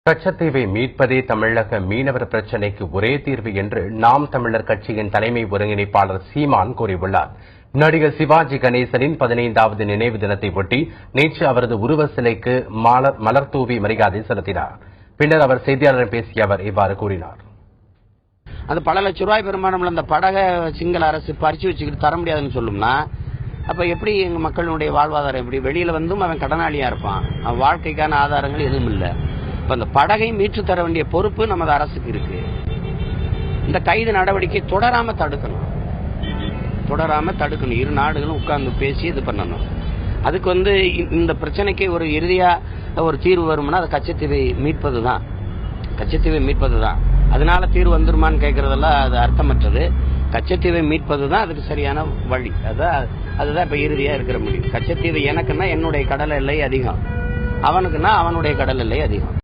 கச்சத்தீவை மீட்பதே தமிழக மீனவர் பிரச்சினைக்கு ஒரே தீர்வு என்று நாம் தமிழர் கட்சியின் தலைமை ஒருங்கிணைப்பாளர் சீமான் கூறியுள்ளார். நடிகர் சிவாஜி கணேசனின் 15வது நினைவு தினத்தை ஒட்டி நேற்று அவரது உருவ சிலைக்கு மலர் தூவி மரியாதை செலுத்தினார். பின்னர் அவர் செய்தியாளரிடம் பேசிய அவர் இவ்வாறு கூறினார். அது பல லட்சம் ரூபாய் பெருமானம்ல அந்த படகை சிங்கள அரசு பறிச்சு வச்சுக்கிட்டு தர முடியாதுன்னு சொல்லும்னா அப்ப எப்படி எங்க மக்களுடைய வாழ்வாதாரம் எப்படி? வெளியில வந்தும் அவன் கடனாளியா இருப்பான், அவன் வாழ்க்கைக்கான ஆதாரங்கள் எதுவும் இல்லை. அந்த படகை மீட்டு தர வேண்டிய பொறுப்பு நமது அரசுக்கு இருக்கு. இந்த கைது நடவடிக்கை தொடராம தடுக்கணும். இரு நாடுகளும் உட்கார்ந்து பேசி இது பண்ணணும். அதுக்கு இந்த பிரச்சனைக்கு ஒரு இறுதியா ஒரு தீர்வு வரும்னா அது கச்சத்தீவை மீட்பதுதான். அதனால தீர்வு வந்துருமான்னு கேட்கறதெல்லாம் அது அர்த்தமற்றது. கச்சத்தீவை மீட்பதுதான் அதுக்கு சரியான வழி. அதுதான் இப்ப இறுதியா இருக்கிற முடியும். கச்சத்தீவு எனக்குன்னா என்னுடைய கடல் எல்லை அதிகம், அவனுக்குன்னா அவனுடைய கடல் எல்லை அதிகம்.